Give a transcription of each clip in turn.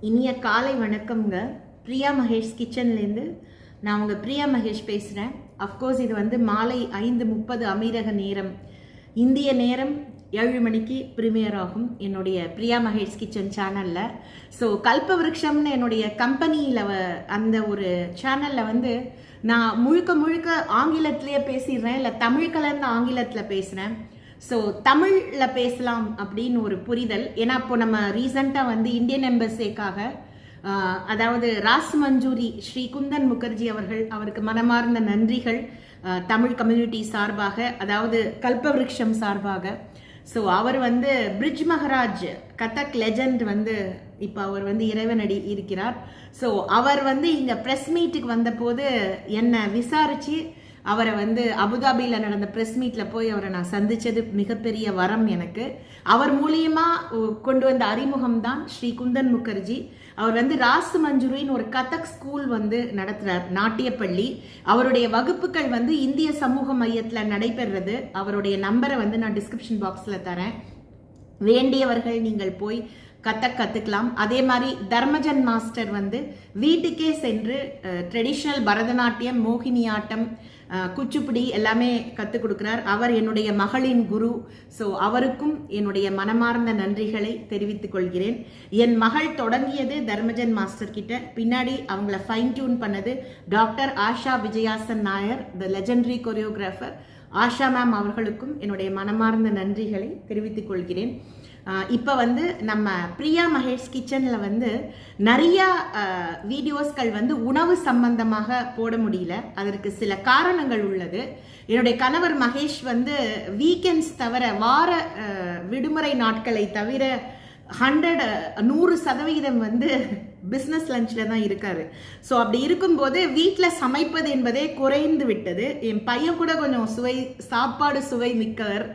இனிய காலை வணக்கம்ங்க. பிரியா மகேஷ் கிச்சன்லேருந்து நான் உங்கள் பிரியா மகேஷ் பேசுகிறேன். அஃப்கோர்ஸ் இது வந்து மாலை 5:30 அமீரக நேரம், இந்திய நேரம் 7 மணிக்கு ப்ரீமியர் ஆகும் என்னுடைய பிரியா மகேஷ் கிச்சன் சேனலில். ஸோ கல்பவிருக்ஷம்னு என்னுடைய கம்பெனியில் அந்த ஒரு சேனலில் வந்து நான் முழுக்க ஆங்கிலத்திலேயே பேசிடுறேன், இல்லை தமிழ் கலர்ந்த ஆங்கிலத்தில் பேசுகிறேன். ஸோ தமிழில் பேசலாம் அப்படின்னு ஒரு புரிதல். ஏன்னா இப்போ நம்ம ரீசண்டாக வந்து இந்தியன் எம்பசிக்காக அதாவது ராஸ் மஞ்சூரி ஸ்ரீ குந்தன் முகர்ஜி அவருக்கு மனமார்ந்த நன்றிகள் தமிழ் கம்யூனிட்டி சார்பாக, அதாவது கல்பவிருக்ஷம் சார்பாக. ஸோ அவர் வந்து பிரிட்ஜ் மகராஜ் கதக் லெஜண்ட் வந்து இப்போ அவர் வந்து இறைவனடி இருக்கிறார். ஸோ அவர் வந்து இங்கே ப்ரெஸ் மீட்டுக்கு வந்தபோது என்னை விசாரித்து அவரை வந்து அபுதாபியில் நடந்த ப்ரெஸ் மீட்டில் போய் அவரை நான் சந்தித்தது மிகப்பெரிய வரம் எனக்கு. அவர் மூலியமாக கொண்டு வந்த அறிமுகம் தான் ஸ்ரீ குந்தன் முகர்ஜி. அவர் வந்து ராஸ் மஞ்சுரின்னு ஒரு கதக் ஸ்கூல் வந்து நடத்துகிறார், நாட்டியப்பள்ளி. அவருடைய வகுப்புகள் வந்து இந்திய சமூக மையத்தில் நடைபெறுறது. அவருடைய நம்பரை வந்து நான் டிஸ்கிரிப்ஷன் பாக்ஸில் தரேன், வேண்டியவர்கள் நீங்கள் போய் கதக் கற்றுக்கலாம். அதே மாதிரி தர்மஜன் மாஸ்டர் வந்து வீட்டுக்கே சென்று ட்ரெடிஷ்னல் பரதநாட்டியம், மோகினியாட்டம், குச்சிப்புடி எல்லாமே கற்றுக் கொடுக்குறார். அவர் என்னுடைய மகளின் குரு. ஸோ அவருக்கும் என்னுடைய மனமார்ந்த நன்றிகளை தெரிவித்துக் கொள்கிறேன். என் மகள் தொடங்கியது தர்மஜன் மாஸ்டர் கிட்ட, பின்னாடி அவங்கள ஃபைன் டியூன் பண்ணது doctor Asha Vijayasan Nair, the legendary choreographer Asha ma'am. அவர்களுக்கும் என்னுடைய மனமார்ந்த நன்றிகளை தெரிவித்துக் கொள்கிறேன். இப்போ வந்து நம்ம பிரியா மகேஷ் கிச்சனில் வந்து நிறையா வீடியோஸ்கள் வந்து உணவு சம்பந்தமாக போட முடியல. அதற்கு சில காரணங்கள் உள்ளது. என்னுடைய கணவர் மகேஷ் வந்து வீக்கெண்ட்ஸ் தவிர, வார விடுமுறை நாட்களை தவிர 100% வந்து பிஸ்னஸ் லஞ்சில் தான் இருக்காரு. ஸோ அப்படி இருக்கும்போது வீட்டில் சமைப்பது என்பதே குறைந்து விட்டது. என் பையன் கூட கொஞ்சம் சாப்பாடு சுவை மிக்கவர்.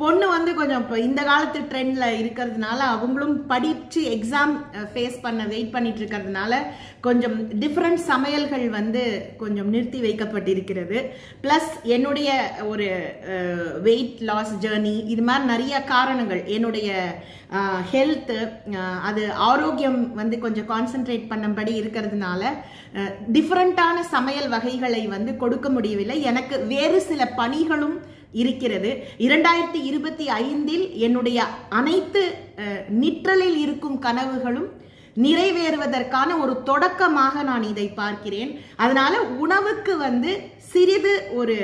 பொண்ணு வந்து கொஞ்சம் இப்போ இந்த காலத்து ட்ரெண்டில் இருக்கிறதுனால அவங்களும் படித்து எக்ஸாம் ஃபேஸ் பண்ண வெயிட் பண்ணிட்டு இருக்கிறதுனால கொஞ்சம் டிஃப்ரெண்ட் சமையல்கள் வந்து கொஞ்சம் நிறுத்தி வைக்கப்பட்டிருக்கிறது. ப்ளஸ் என்னுடைய ஒரு வெயிட் லாஸ் ஜேர்னி, இது மாதிரி நிறைய காரணங்கள், என்னுடைய ஹெல்த்து, அது ஆரோக்கியம் வந்து கொஞ்சம் கான்சென்ட்ரேட் பண்ணபடி இருக்கிறதுனால டிஃப்ரெண்ட்டான சமையல் வகைகளை வந்து கொடுக்க முடியவில்லை. எனக்கு வேறு சில பணிகளும் இருக்கிறது. 2025 என்னுடைய அனைத்து நிற்றலில் இருக்கும் கனவுகளும் நிறைவேறுவதற்கான ஒரு தொடக்கமாக நான் இதை பார்க்கிறேன். அதனால உணவுக்கு வந்து சிறிது ஒரு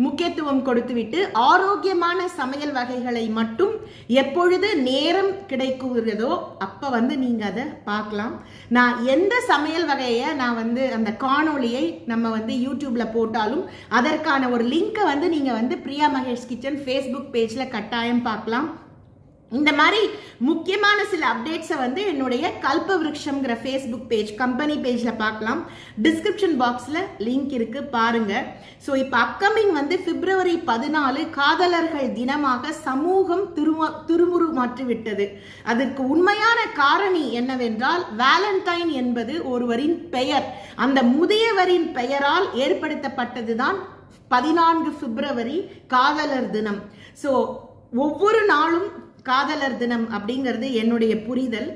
முக்கியத்துவம் கொடுத்துவிட்டு ஆரோக்கியமான சமையல் வகைகளை மட்டும் எப்பொழுது நேரம் கிடைக்கிறதோ அப்போ வந்து நீங்கள் அதை பார்க்கலாம். நான் எந்த சமையல் வகையை நான் வந்து அந்த காணொலியை நம்ம வந்து யூடியூப்பில் போட்டாலும் அதற்கான ஒரு லிங்கை வந்து நீங்கள் வந்து பிரியா மகேஷ் கிச்சன் ஃபேஸ்புக் பேஜில் கட்டாயம் பார்க்கலாம். இந்த மாதிரி முக்கியமான சில அப்டேட்ஸை வந்து என்னுடைய கல்பவிருக்ஷம்ங்கிற ஃபேஸ்புக் பேஜ், கம்பெனி பேஜில் பார்க்கலாம். டிஸ்கிரிப்ஷன் பாக்ஸில் லிங்க் இருக்குது, பாருங்கள். ஸோ இப்போ அப்கமிங் வந்து February 14 காதலர்கள் தினமாக சமூகம் திருமுறுமாற்றி விட்டது. அதற்கு உண்மையான காரணி என்னவென்றால், வேலண்டைன் என்பது ஒருவரின் பெயர். அந்த முதியவரின் பெயரால் ஏற்படுத்தப்பட்டது தான் 14 February காதலர் தினம். ஸோ ஒவ்வொரு நாளும் காதலர் தினம் அப்படிங்கிறது என்னுடைய புரிதல்.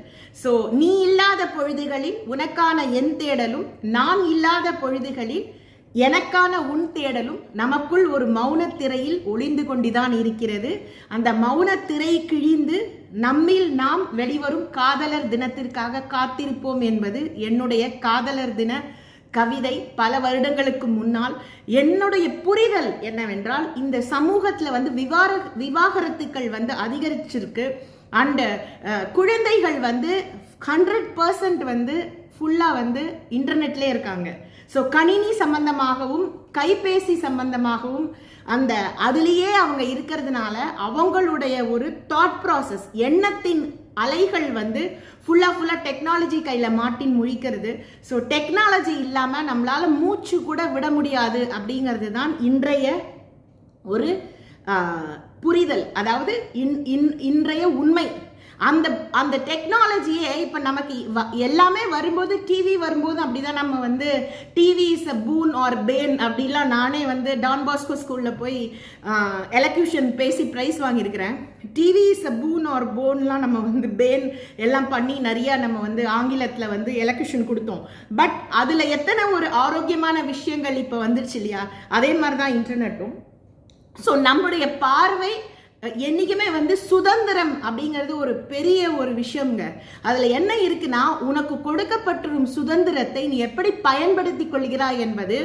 ஸோ நீ இல்லாத பொழுதுகளில் உனக்கான என் தேடலும், நான் இல்லாத பொழுதுகளில் எனக்கான உன் தேடலும் நமக்குள் ஒரு மௌனத்திரையில் ஒளிந்து கொண்டுதான் இருக்கிறது. அந்த மௌனத்திரை கிழிந்து நம்மில் நாம் வெளிவரும் காதலர் தினத்திற்காக காத்திருப்போம் என்பது என்னுடைய காதலர் தின கவிதை. பல வருடங்களுக்கு முன்னால் என்னுடைய புரிதல் என்னவென்றால், இந்த சமூகத்தில் வந்து விவாகரத்துக்கள் வந்து அதிகரிச்சிருக்கு. அண்ட் குழந்தைகள் வந்து 100% வந்து ஃபுல்லாக வந்து இன்டர்நெட்லேயே இருக்காங்க. ஸோ கணினி சம்பந்தமாகவும் கைபேசி சம்பந்தமாகவும் அந்த அதுலேயே அவங்க இருக்கிறதுனால அவங்களுடைய ஒரு தாட் ப்ராசஸ், எண்ணத்தின் அலைகள் வந்து ஃபுல்லாக டெக்னாலஜி கையில் மாட்டின் முழிக்கிறது. ஸோ டெக்னாலஜி இல்லாமல் நம்மளால் மூச்சு கூட விட முடியாது அப்படிங்கிறது தான் இன்றைய ஒரு புரிதல், அதாவது இன்றைய உண்மை. அந்த அந்த டெக்னாலஜியே இப்போ நமக்கு எல்லாமே வரும்போது, டிவி வரும்போது அப்படிதான் நம்ம வந்து TV is a boon or bane அப்படிலாம் நானே வந்து டான் பாஸ்கோ ஸ்கூலில் போய் எலக்யூஷன் பேசி ப்ரைஸ் வாங்கியிருக்கிறேன். TV is a boon or போன்லாம் நம்ம வந்து பேன் எல்லாம் பண்ணி நிறையா நம்ம வந்து ஆங்கிலத்தில் வந்து எலக்யூஷன் கொடுத்தோம். பட் அதில் எத்தனை ஒரு ஆரோக்கியமான விஷயங்கள் இப்போ வந்துருச்சு இல்லையா? அதே மாதிரி தான் இன்டர்நெட்டும். ஸோ நம்முடைய பார்வை என்னைக்குமே வந்து சுதந்திரம் அப்படிங்கிறது ஒரு பெரிய ஒரு விஷயம்ங்க. அதுல என்ன இருக்குன்னா, உனக்கு கொடுக்கப்பட்டிருக்கும் சுதந்திரத்தை நீ எப்படி பயன்படுத்தி கொள்கிறாய் என்பது,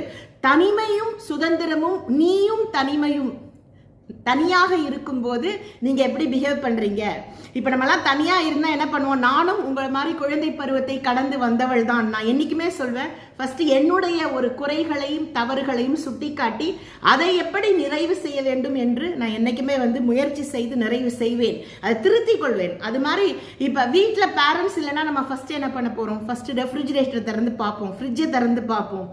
தனிமையும் சுதந்திரமும், நீயும் தனிமையும் தனியாக இருக்கும்போது நீங்க எப்படி பிஹேவ் பண்றீங்க. இப்ப நம்மலாம் தனியா இருந்தா என்ன பண்ணுவோம்? நானும் உங்களை மாதிரி குழந்தை பருவத்தை கடந்து வந்தவள் தான். நான் என்னைக்குமே சொல்வேன், ஃபர்ஸ்ட் என்னுடைய ஒரு குறைகளையும் தவறுகளையும் சுட்டிக்காட்டி அதை எப்படி நிறைவு செய்ய வேண்டும் என்று நான் என்னைக்குமே வந்து முயற்சி செய்து நிறைவு செய்வேன், அதை திருத்திக் கொள்வேன். அது மாதிரி இப்ப வீட்டில் பேரண்ட்ஸ் இல்லைன்னா நம்ம ஃபர்ஸ்ட் என்ன பண்ண போறோம்? ஃபர்ஸ்ட் ரெஃப்ரிஜிரேட்டர் திறந்து பார்ப்போம், ஃப்ரிட்ஜை திறந்து பார்ப்போம்,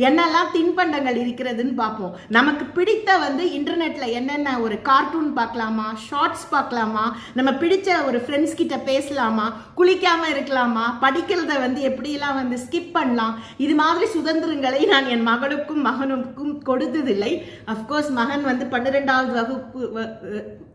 என்னெல்லாம் தின்பண்டங்கள் இருக்கிறதுன்னு பார்ப்போம். நமக்கு பிடித்த வந்து இன்டர்நெட்ல என்னென்ன ஒரு கார்ட்டூன் பார்க்கலாமா, ஷார்ட்ஸ் பார்க்கலாமா, நம்ம பிடிச்ச ஒரு ஃப்ரெண்ட்ஸ் கிட்ட பேசலாமா, குளிக்காம இருக்கலாமா, படிக்கிறத வந்து எப்படிலாம் வந்து ஸ்கிப் பண்ணலாம். இது மாதிரி சுதந்திரங்களை நான் என் மகளுக்கும் மகனுக்கும் கொடுத்ததில்லை. அஃப்கோர்ஸ் மகன் வந்து 12வது வகுப்பு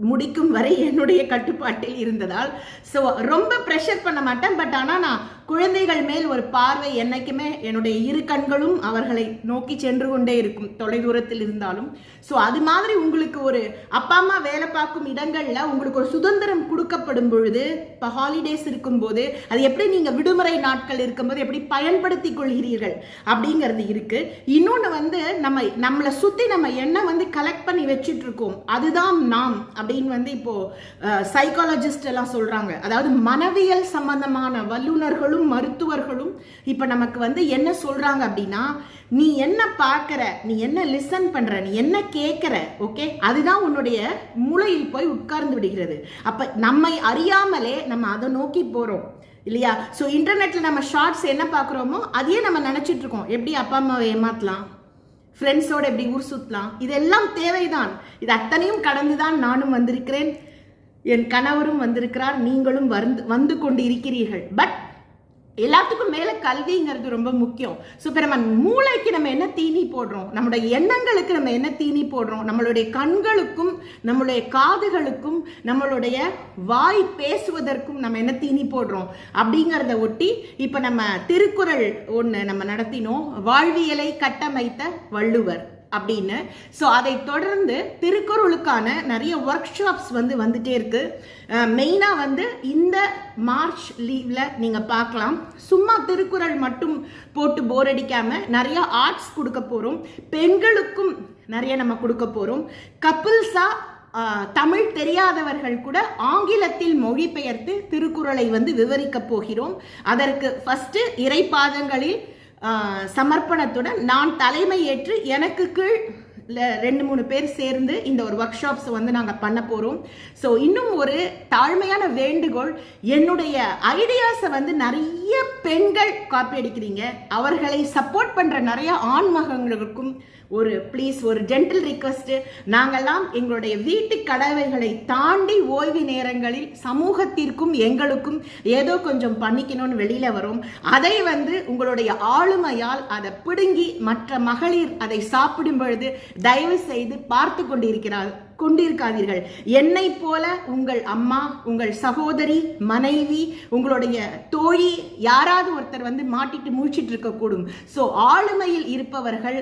முடிக்கும் வரை என்னுடைய கட்டுப்பாட்டில் இருந்ததால் ஸோ ரொம்ப ப்ரெஷர் பண்ண மாட்டேன். பட் ஆனால் நான் குழந்தைகள் மேல் ஒரு பார்வை என்னைக்குமே, என்னுடைய இரு கண்களும் அவர்களை நோக்கி சென்று கொண்டே இருக்கும், தொலைதூரத்தில் இருந்தாலும். ஸோ அது மாதிரி உங்களுக்கு ஒரு அப்பா அம்மா வேலை பார்க்கும் இடங்கள்ல உங்களுக்கு ஒரு சுதந்திரம் கொடுக்கப்படும் பொழுது, இப்போ ஹாலிடேஸ் இருக்கும்போது அது எப்படி நீங்க விடுமுறை நாட்கள் இருக்கும்போது எப்படி பயன்படுத்தி கொள்கிறீர்கள் அப்படிங்கிறது இருக்கு. இன்னொன்று வந்து நம்மளை சுத்தி நம்ம என்ன வந்து கலெக்ட் பண்ணி வச்சுட்டு இருக்கோம், அதுதான் நாம் அப்படின்னு வந்து இப்போ சைக்காலஜிஸ்ட் எல்லாம் சொல்றாங்க. அதாவது மனவியல் சம்பந்தமான வல்லுநர்களும் மருத்துவர்களும் இப்ப நமக்கு வந்து என்ன சொல்றாங்க அப்படின்னா, நீ என்ன பார்க்கிற, நீ என்ன லிசன் பண்ற, நீ என்ன கேட்கிற, ஓகே, அதுதான் உன்னுடைய மூளையில் போய் உட்கார்ந்து விடுகிறது. அப்ப நம்மை அறியாமலே நம்ம அதை நோக்கி போறோம் இல்லையா? ஸோ இன்டர்நெட்ல நம்ம ஷார்ட்ஸ் என்ன பார்க்குறோமோ அதையே நம்ம நினைச்சிட்டு இருக்கோம். எப்படி அப்பா அம்மாவை ஏமாத்தலாம், ஃப்ரெண்ட்ஸோட எப்படி ஊர் சுற்றலாம், இதெல்லாம் தேவைதான். இது அத்தனையும் கடந்துதான் நானும் வந்திருக்கிறேன், என் கணவரும் வந்திருக்கிறார், நீங்களும் வந்து கொண்டு இருக்கிறீர்கள். பட் எல்லாத்துக்கும் மேல கல்விங்கிறது ரொம்ப முக்கியம். ஸோ இப்போ நம்ம மூளைக்கு நம்ம என்ன தீனி போடுறோம், நம்மளுடைய எண்ணங்களுக்கு நம்ம என்ன தீனி போடுறோம், நம்மளுடைய கண்களுக்கும் நம்மளுடைய காதுகளுக்கும் நம்மளுடைய வாய் பேசுவதற்கும் நம்ம என்ன தீனி போடுறோம் அப்படிங்கிறத ஒட்டி இப்போ நம்ம திருக்குறள் ஒன்று நம்ம நடத்தினோம், வாழ்வியலை கட்டமைத்த வள்ளுவர் அப்படின்னு. ஸோ அதை தொடர்ந்து திருக்குறளுக்கான நிறைய ஒர்க் ஷாப்ஸ் வந்துட்டே இருக்கு. மெயினாக வந்து இந்த மார்ச் லீவ்ல நீங்க பார்க்கலாம். சும்மா திருக்குறள் மட்டும் போட்டு போர் அடிக்காம நிறைய ஆர்ட்ஸ் கொடுக்க போறோம், பெண்களுக்கும் நிறைய நம்ம கொடுக்க போறோம். கப்பிள்ஸா தமிழ் தெரியாதவர்கள் கூட ஆங்கிலத்தில் மொழிபெயர்த்து திருக்குறளை வந்து விவரிக்க போகிறோம். அதற்கு ஃபர்ஸ்ட் இறைப்பாதங்களில் சமர்ப்பணத்துடன் நான் தலைமை ஏற்று எனக்கு கீழ் 2-3 பேர் சேர்ந்து இந்த ஒரு ஒர்க் ஷாப்ஸ் வந்து நாங்கள் பண்ண போகிறோம். ஸோ இன்னும் ஒரு தாழ்மையான வேண்டுகோள், என்னுடைய ஐடியாஸை வந்து நிறைய பெண்கள் காப்பி அடிக்கிறீங்க, அவர்களை சப்போர்ட் பண்ணுற நிறைய ஆண்மகங்களுக்கும் ஒரு ப்ளீஸ் ஒரு ஜென்டில் ரிக்வெஸ்ட், நாங்கெல்லாம் எங்களுடைய வீட்டு கடமைகளை தாண்டி ஓய்வு நேரங்களில் சமூகத்திற்கும் எங்களுக்கும் ஏதோ கொஞ்சம் பண்ணிக்கணும்னு வெளியில வரும். அதை வந்து உங்களுடைய ஆளுமையால் அதை பிடுங்கி மற்ற மகளிர் அதை சாப்பிடும் பொழுது தயவு செய்து பார்த்து கொண்டிருக்காதீர்கள். என்னை போல உங்கள் அம்மா, உங்கள் சகோதரி, மனைவி, உங்களுடைய தோழி யாராவது ஒருத்தர் வந்து மாட்டிட்டு மூழ்கிட்டு இருக்கக்கூடும். ஸோ ஆளுமையில் இருப்பவர்கள்,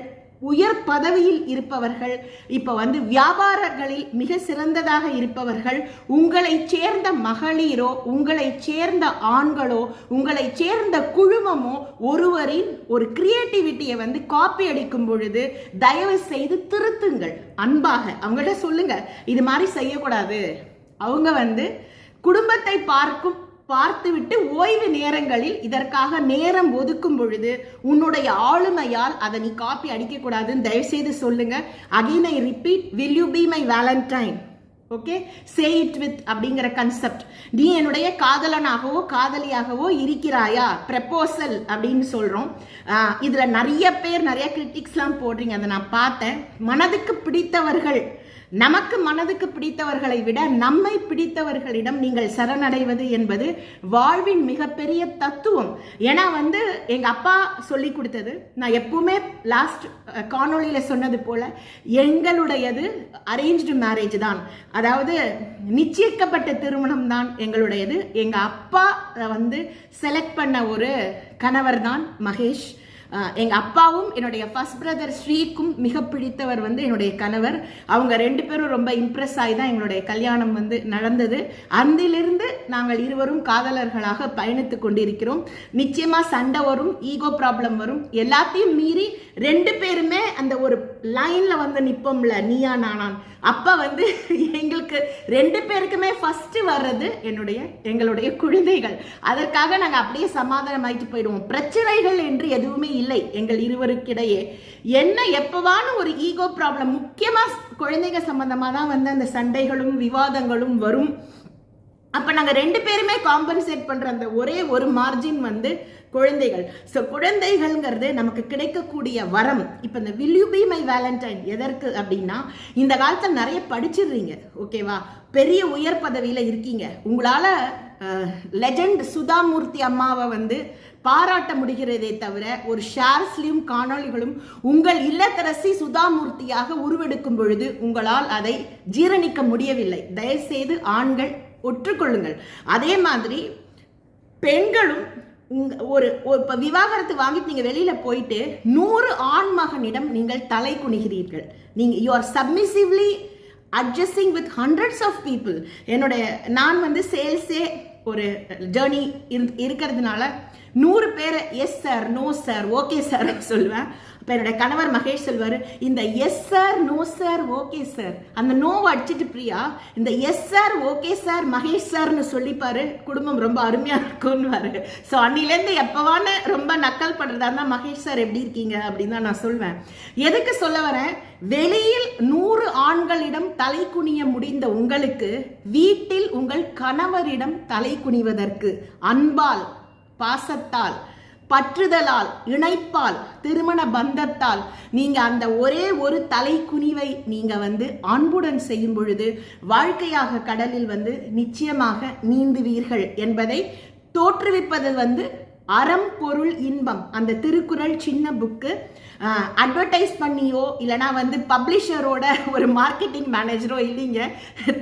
உயர் பதவியில் இருப்பவர்கள், இப்ப வந்து வியாபாரங்களில் மிக சிறந்ததாக இருப்பவர்கள், உங்களை சேர்ந்த மகளிரோ, உங்களை சேர்ந்த ஆண்களோ, உங்களை சேர்ந்த குழுமமோ ஒருவரின் ஒரு கிரியேட்டிவிட்டியை வந்து காப்பி அடிக்கும் பொழுது தயவு செய்து திருத்துங்கள். அன்பாக அவங்கள்ட்ட சொல்லுங்க, இது மாதிரி செய்யக்கூடாது. அவங்க வந்து குடும்பத்தை பார்த்துவிட்டு ஓய்வு நேரங்களில் இதற்காக நேரம் ஒதுக்கும் பொழுது உன்னுடைய ஆளுமையால் அதை நீ காப்பி அடிக்க கூடாதுன்னு தயவுசெய்து சொல்லுங்க. Again I repeat, will you be my Valentine? Okay, say it with அப்படிங்கிற கன்செப்ட். நீ என்னுடைய காதலனாகவோ காதலியாகவோ இருக்கிறாயா, ப்ரப்போசல் அப்படின்னு சொல்றோம். இதுல நிறைய பேர் நிறைய கிரிட்டிக்ஸ்லாம் போடுறீங்க, அதை நான் பார்த்தேன். மனதுக்கு பிடித்தவர்கள் நமக்கு மனதுக்கு பிடித்தவர்களை விட நம்மை பிடித்தவர்களிடம் நீங்கள் சரணடைவது என்பது வாழ்வின் மிகப்பெரிய தத்துவம். ஏன்னா வந்து எங்க அப்பா சொல்லி கொடுத்தது, நான் எப்பவுமே லாஸ்ட் காணொளியில சொன்னது போல, எங்களுடையது அரேஞ்ச்டு மேரேஜ் தான், அதாவது நிச்சயிக்கப்பட்ட திருமணம் தான் எங்களுடையது. எங்க அப்பா வந்து செலக்ட் பண்ண ஒரு கணவர் தான் மகேஷ். எங்கள் அப்பாவும் என்னுடைய ஃபர்ஸ்ட் பிரதர் ஸ்ரீக்கும் மிக பிடித்தவர் வந்து என்னுடைய கணவர். அவங்க 2 பேரும் ரொம்ப இம்ப்ரெஸ் ஆகி தான் எங்களுடைய கல்யாணம் வந்து நடந்தது. அந்திலிருந்து நாங்கள் இருவரும் காதலர்களாக பயணித்து கொண்டிருக்கிறோம். நிச்சயமாக சண்டை வரும், ஈகோ ப்ராப்ளம் வரும், எல்லாத்தையும் மீறி 2 பேருமே அந்த ஒரு லைனில் வந்து நிற்போம்ல, நீயா நானான். அப்போ வந்து எங்களுக்கு 2 பேருக்குமே ஃபர்ஸ்ட் வர்றது எங்களுடைய குழந்தைகள். அதற்காக நாங்கள் அப்படியே சமாதானம் ஆகிட்டு போயிடுவோம். பிரச்சனைகள் என்று எதுவுமே இல்லை எங்கள் இருவருக்கிடையே. என்ன எப்பவான ஒரு ஈகோ ப்ராப்ளம், முக்கியமாக குழந்தைங்க சம்பந்தமாக தான் வந்து அந்த சண்டைகளும் விவாதங்களும் வரும். அப்போ நாங்கள் 2 பேருமே காம்பன்சேட் பண்ணுற அந்த ஒரே ஒரு மார்ஜின் வந்து குழந்தைகள். ஸோ குழந்தைகள்ங்கிறது நமக்கு கிடைக்கக்கூடிய வரம். இப்போ இந்த will you be my Valentine எதற்கு அப்படின்னா, இந்த காலத்தில் நிறைய படிச்சிடுறீங்க, ஓகேவா, பெரிய உயர் பதவியில் இருக்கீங்க, உங்களால் லெஜண்ட் சுதாமூர்த்தி அம்மாவை வந்து பாராட்ட முடிகிறதே தவிர ஒரு ஷேர்ஸ்லையும் காணொளிகளும் உங்கள் இல்லத்தரசி சுதாமூர்த்தியாக உருவெடுக்கும் பொழுது உங்களால் அதை ஜீரணிக்க முடியவில்லை. தயவுசெய்து ஆண்கள் ஒற்றுக்கொள்ளுங்கள். அதே மாதிரி பெண்களும் ஒரு இப்போ விவாகரத்து வாங்கிட்டு நீங்கள் வெளியில் போயிட்டு 100 ஆண்மகனிடம் நீங்கள் தலை குனிகிறீர்கள். நீங்கள் you are submissively adjusting with hundreds of people. நான் வந்து சேல்ஸே ஒரு ஜேர்னி இருக்கிறதுனால 100 பேரை yes sir, no sir, okay sir சொல்லுவேன். இப்போ என்னுடைய கணவர் மகேஷ் சொல்வார், இந்த yes sir, no sir, okay sir, அந்த நோவை அடிச்சுட்டு பிரியா இந்த yes sir, okay sir, Mahesh சார்னு சொல்லிப்பாரு, குடும்பம் ரொம்ப அருமையாக இருக்கும்னுவாரு. ஸோ அன்னிலேருந்து எப்போவான ரொம்ப நக்கல் பண்ணுறதா இருந்தால் மகேஷ் சார் எப்படி இருக்கீங்க அப்படின்னு தான் நான் சொல்வேன். எதுக்கு சொல்ல வரேன், வெளியில் 100 ஆண்களிடம் தலை குனிய முடிந்த உங்களுக்கு வீட்டில் உங்கள் கணவரிடம் தலை குனிவதற்கு அன்பால், பாசத்தால், பற்றுதலால், இணைப்பால், திருமண பந்தத்தால் நீங்க அந்த ஒரே ஒரு தலை குனிவை நீங்க வந்து அன்புடன் செய்யும் பொழுது வாழ்க்கையாக கடலில் வந்து நிச்சயமாக நீந்துவீர்கள் என்பதை தோற்றுவிப்பது வந்து அறம் பொருள் இன்பம். அந்த திருக்குறள் சின்ன புக்கு அட்வர்டைஸ் பண்ணியோ இல்லைனா வந்து பப்ளிஷரோட ஒரு மார்க்கெட்டிங் மேனேஜரோ இல்லைங்க.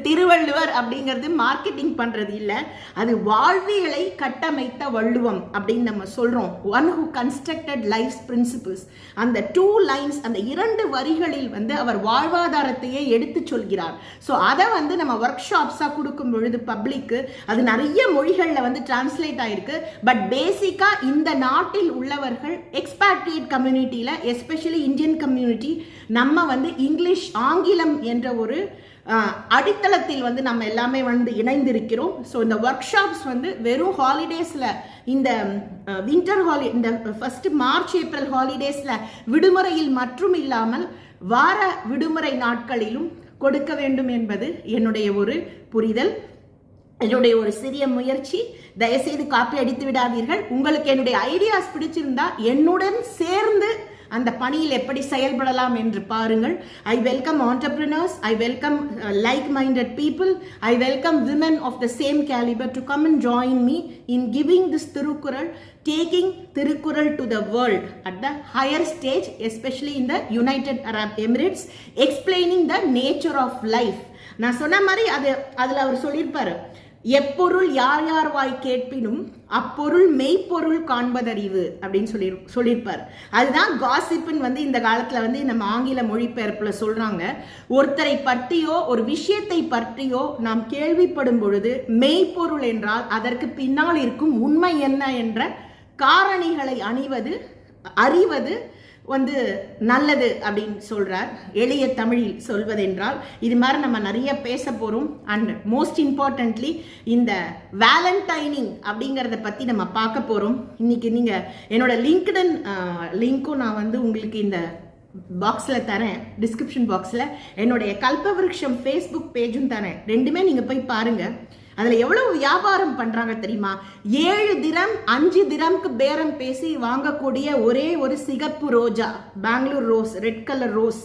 திருவள்ளுவர் அப்படிங்கிறது மார்க்கெட்டிங் பண்ணுறது இல்லை, அது வாழ்வியலை கட்டமைத்த வள்ளுவம் அப்படின்னு நம்ம சொல்கிறோம். One who constructed life principles. அந்த 2 லைன்ஸ், அந்த 2 வரிகளில் வந்து அவர் வாழ்வாதாரத்தையே எடுத்து சொல்கிறார். ஸோ அதை வந்து நம்ம ஒர்க் ஷாப்ஸாக கொடுக்கும் பொழுது பப்ளிக்கு அது நிறைய மொழிகளில் வந்து டிரான்ஸ்லேட் ஆயிருக்கு. பட் பேசிக்காக இந்த நாட்டில் உள்ளவர்கள் எக்ஸ்பேட்ரியேட் கம்யூனிட்டியில், எஸ்பெஷலி இந்தியன் கம்யூனிட்டி, நம்ம வந்து இங்கிலீஷ், ஆங்கிலம் என்ற ஒரு அடித்தளத்தில் வந்து நம்ம எல்லாமே வந்து இணைந்திருக்கிறோம். ஸோ இந்த ஒர்க் ஷாப்ஸ் வந்து வெறும் ஹாலிடேஸில், இந்த வின்டர் இந்த ஃபர்ஸ்ட் மார்ச் ஏப்ரல் ஹாலிடேஸில் விடுமுறையில் மற்றும் இல்லாமல் வார விடுமுறை நாட்களிலும் கொடுக்க வேண்டும் என்பது என்னுடைய ஒரு புரிதல், என்னுடைய ஒரு சிறிய முயற்சி. தயவுசெய்து காப்பி அடித்து விடாதீர்கள். உங்களுக்கு என்னுடைய ஐடியாஸ் பிடிச்சிருந்தா என்னுடன் சேர்ந்து அந்த பணியில் எப்படி செயல்படலாம் என்று பாருங்கள். I welcome entrepreneurs, I welcome like-minded people, I welcome women of the same caliber to come and join me in giving this Thirukkural, taking Thirukkural to the world at the higher stage, especially in the United Arab Emirates, explaining the nature of life. நான் சொன்ன மாதிரி அதில் அவர் சொல்லியிருப்பாரு, எப்பொருள் யார் யார் வாய் கேட்பினும் அப்பொருள் மெய்ப்பொருள் காண்பதறிவு அப்படின்னு சொல்லியிருப்பார். அதுதான் காசிப்புன்னு வந்து இந்த காலத்தில் வந்து நம்ம ஆங்கில மொழிபெயர்ப்பில் சொல்கிறாங்க. ஒருத்தரை பற்றியோ ஒரு விஷயத்தை பற்றியோ நாம் கேள்விப்படும் பொழுது மெய்ப்பொருள் என்றால் அதற்கு பின்னால் இருக்கும் உண்மை என்ன என்ற காரணிகளை அறிவது வந்து நல்லது அப்படின்னு சொல்றார். எளிய தமிழில் சொல்வதென்றால் இது மாதிரி நம்ம நிறைய பேச போறோம். அண்ட் மோஸ்ட் இம்பார்ட்டன்ட்லி இந்த வேலண்டைனிங் அப்படிங்கிறத பத்தி நம்ம பார்க்க போறோம். இன்னைக்கு நீங்க என்னோட லிங்க்டின் லிங்க்கும் நான் வந்து உங்களுக்கு இந்த பாக்ஸில் தரேன், டிஸ்கிரிப்ஷன் பாக்ஸில். என்னுடைய கல்பவிருஷம் ஃபேஸ்புக் பேஜும் தரேன். ரெண்டுமே நீங்கள் போய் பாருங்கள். அதில் எவ்வளவு வியாபாரம் பண்ணுறாங்க தெரியுமா? 7 திரம் 5 திரம்க்கு பேரம் பேசி வாங்கக்கூடிய ஒரே ஒரு சிகப்பு ரோஜா, Bangalore rose, red colour rose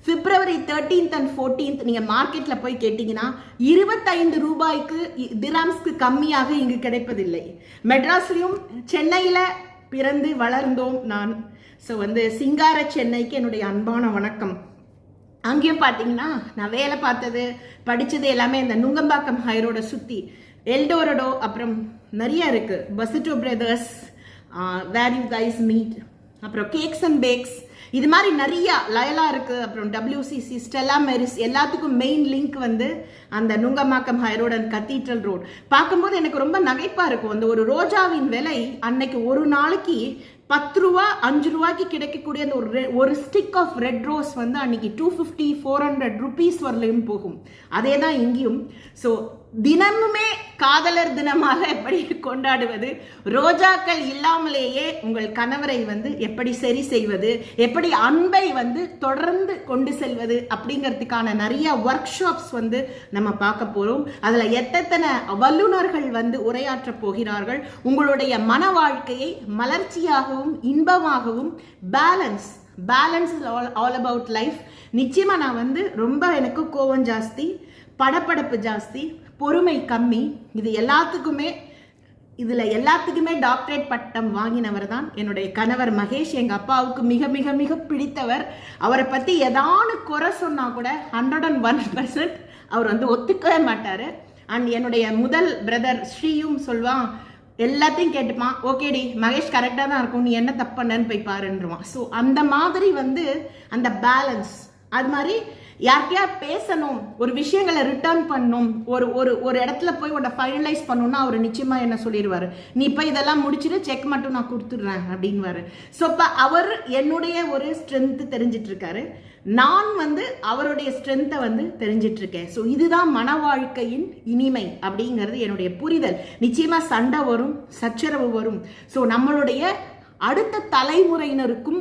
February 13th and 14th நீங்க மார்க்கெட்ல போய் கேட்டீங்கன்னா 25 ரூபாய்க்கு திராம்ஸ்க்கு கம்மியாக இங்கு கிடைப்பதில்லை. மெட்ராஸ்லயும் சென்னையில பிறந்து வளர்ந்தோம் நான். ஸோ வந்து சிங்கார சென்னைக்கு என்னுடைய அன்பான வணக்கம். அங்கேயும் பார்த்தீங்கன்னா நான் வேலை பார்த்தது படித்தது எல்லாமே இந்த நுங்கம்பாக்கம் ஹைரோட சுற்றி எல்டோரடோ, அப்புறம் நிறைய இருக்குது, பசிட்டோ brothers, where you guys meet, அப்புறம் கேக்ஸ் அண்ட் பேக்ஸ், இது மாதிரி நிறைய லயலா இருக்குது, அப்புறம் WCC, ஸ்டெல்லா மெரிஸ், எல்லாத்துக்கும் மெயின் லிங்க் வந்து அந்த Nungambakkam high road and cathedral road. பார்க்கும்போது எனக்கு ரொம்ப நகைப்பாக இருக்கும். அந்த ஒரு ரோஜாவின் விலை அன்னைக்கு ஒரு நாளைக்கு 10 ரூபா 5 ரூபாய்க்கு கிடைக்கக்கூடிய அந்த ஒரு ஸ்டிக் ஆஃப் ரெட் ரோஸ் வந்து அன்னைக்கு 250-400 ருபீஸ் வரலையும் போகும். அதே தான் இங்கேயும். ஸோ தினமுமே காதலர் தினமாக எப்படி கொண்டாடுவது, ரோஜாக்கள் இல்லாமலேயே உங்கள் கணவரை வந்து எப்படி சரி செய்வது, எப்படி அன்பை வந்து தொடர்ந்து கொண்டு செல்வது அப்படிங்கிறதுக்கான நிறைய ஒர்க் ஷாப்ஸ் வந்து நம்ம பார்க்க போறோம். அதுல எத்தனை வல்லுநர்கள் வந்து உரையாற்ற போகிறார்கள். உங்களுடைய மன வாழ்க்கையை மலர்ச்சியாகவும் இன்பமாகவும் balance is all about life. நிச்சயமா நான் வந்து ரொம்ப எனக்கு கோவம் ஜாஸ்தி, படப்படப்பு ஜாஸ்தி, பொறுமை கம்மி. இது எல்லாத்துக்குமே டாக்டரேட் பட்டம் வாங்கினவர் தான் என்னுடைய கணவர் மகேஷ். எங்கள் அப்பாவுக்கு மிக மிக மிக பிடித்தவர். அவரை பற்றி ஏதானு குறை சொன்னால் கூட 101% அவர் வந்து ஒத்துக்கவே மாட்டார். அண்ட் என்னுடைய முதல் பிரதர் ஸ்ரீயும் சொல்வான், எல்லாத்தையும் கேட்டுப்பான், ஓகேடி மகேஷ் கரெக்டாக தான் இருக்கும், நீ என்ன தப்பு பண்ணன்னு போய் பாருன்றுவான். ஸோ அந்த மாதிரி வந்து அந்த பேலன்ஸ், அது மாதிரி யார்கிட்டயா பேசணும், ஒரு விஷயங்களை ரிட்டர்ன் பண்ணணும், ஒரு இடத்துல போய் உன்னை ஃபைனலைஸ் பண்ணணும்னா அவர் நிச்சயமா என்ன சொல்லிடுவாரு, நீ இப்போ இதெல்லாம் முடிச்சுட்டு செக் மட்டும் நான் கொடுத்துடுறேன் அப்படின்வாரு. ஸோ இப்போ அவர் என்னுடைய ஒரு ஸ்ட்ரென்த் தெரிஞ்சிட்டு இருக்காரு, நான் வந்து அவருடைய ஸ்ட்ரென்த்தை வந்து தெரிஞ்சிட்டு இருக்கேன். ஸோ இதுதான் மன வாழ்க்கையின் இனிமை அப்படிங்கிறது என்னுடைய புரிதல். நிச்சயமா சண்டை வரும், சச்சரவு வரும். ஸோ நம்மளுடைய அடுத்த தலைமுறையினருக்கும்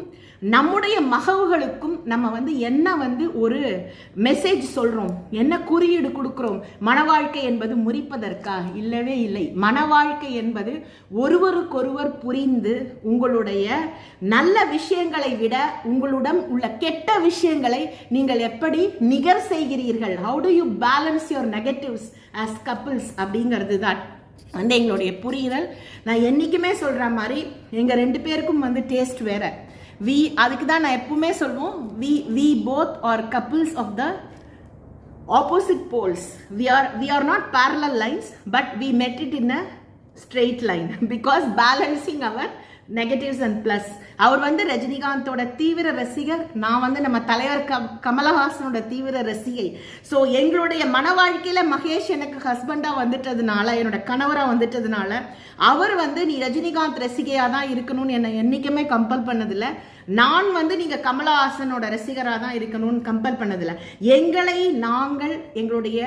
நம்முடைய மகவுகளுக்கும் நம்ம வந்து என்ன வந்து ஒரு மெசேஜ் சொல்றோம், என்ன குறியீடு கொடுக்கிறோம். மன வாழ்க்கை என்பது முறிப்பதற்கா? இல்லவே இல்லை. மன வாழ்க்கை என்பது ஒருவருக்கொருவர் புரிந்து உங்களுடைய நல்ல விஷயங்களை விட உங்களுடன் உள்ள கெட்ட விஷயங்களை நீங்கள் எப்படி நிகர் செய்கிறீர்கள், how to you balance your negatives as couples அப்படிங்கிறது தான் வந்து எங்களுடைய புரிதல். நான் என்னைக்குமே சொல்ற மாதிரி எங்க 2 பேருக்கும் வந்து டேஸ்ட் வேற. அதுக்கு தான் நான் எப்பவுமே சொல்லுவோம், we both are couples of the opposite poles. We are not parallel lines, but we met it in a straight line because balancing our negatives and plus. அவர் வந்து ரஜினிகாந்தோட தீவிர ரசிகர், நான் வந்து நம்ம தலைவர் கமலஹாசனோட தீவிர ரசிகை. ஸோ எங்களுடைய மன வாழ்க்கையில மகேஷ் எனக்கு ஹஸ்பண்டா வந்துட்டதுனால, என்னோட கணவரா வந்துட்டதுனால, அவர் வந்து நீ ரஜினிகாந்த் ரசிகையா தான் இருக்கணும்னு என்னை என்னைக்குமே கம்பல் பண்ணதில்லை. நான் வந்து நீங்க கமலஹாசனோட ரசிகராக தான் இருக்கணும்னு கம்பல் பண்ணதில்லை. எங்களை நாங்கள் எங்களுடைய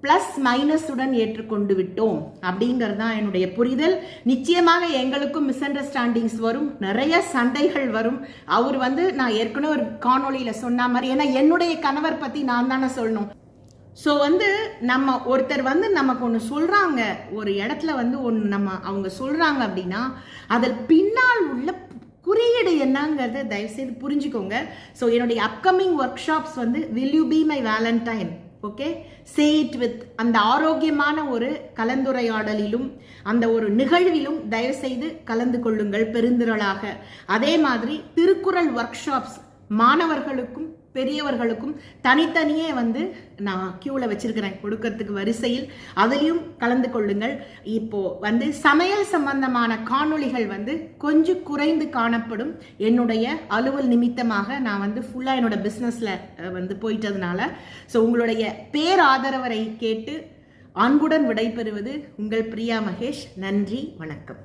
பிளஸ் மைனஸுடன் ஏற்றுக்கொண்டு விட்டோம் அப்படிங்கிறது தான் என்னுடைய புரிதல். நிச்சயமாக எங்களுக்கும் மிஸ் அண்டர்ஸ்டாண்டிங்ஸ் வரும், நிறைய சண்டைகள் வரும். அவர் வந்து நான் ஏற்கனவே ஒரு காணொலியில சொன்ன மாதிரி, ஏன்னா என்னுடைய கணவர் பத்தி நான் தானே சொல்லணும். ஸோ வந்து நம்ம ஒருத்தர் வந்து நமக்கு ஒன்று சொல்றாங்க, ஒரு இடத்துல வந்து அவங்க சொல்றாங்க அப்படின்னா அதில் பின்னால் உள்ள குறியீடு என்னங்கிறத தயவுசெய்து புரிஞ்சுக்கோங்க. ஸோ என்னுடைய அப்கமிங் ஒர்க் ஷாப்ஸ் வந்து will you be my Valentine, okay, say it with அந்த ஆரோக்கியமான ஒரு கலந்துரையாடலிலும் அந்த ஒரு நிகழ்விலும் தயவு செய்து கலந்து கொள்ளுங்கள் பெருந்திரளாக. அதே மாதிரி திருக்குறள் ஒர்க் ஷாப்ஸ் மாணவர்களுக்கும் பெரியவர்களுக்கும் தனித்தனியே வந்து நான் கியூவில் வச்சிருக்கிறேன் கொடுக்கறதுக்கு வரிசையில், அதுலேயும் கலந்து கொள்ளுங்கள். இப்போ வந்து சமையல் சம்பந்தமான காணொளிகள் வந்து கொஞ்சம் குறைந்து காணப்படும். என்னுடைய அலுவல் நிமித்தமாக நான் வந்து ஃபுல்லாக என்னோட பிஸ்னஸில் வந்து போயிட்டதுனால. ஸோ உங்களுடைய பேராதரவரை கேட்டு அன்புடன் விடைபெறுவது உங்கள் பிரியா மகேஷ். நன்றி, வணக்கம்.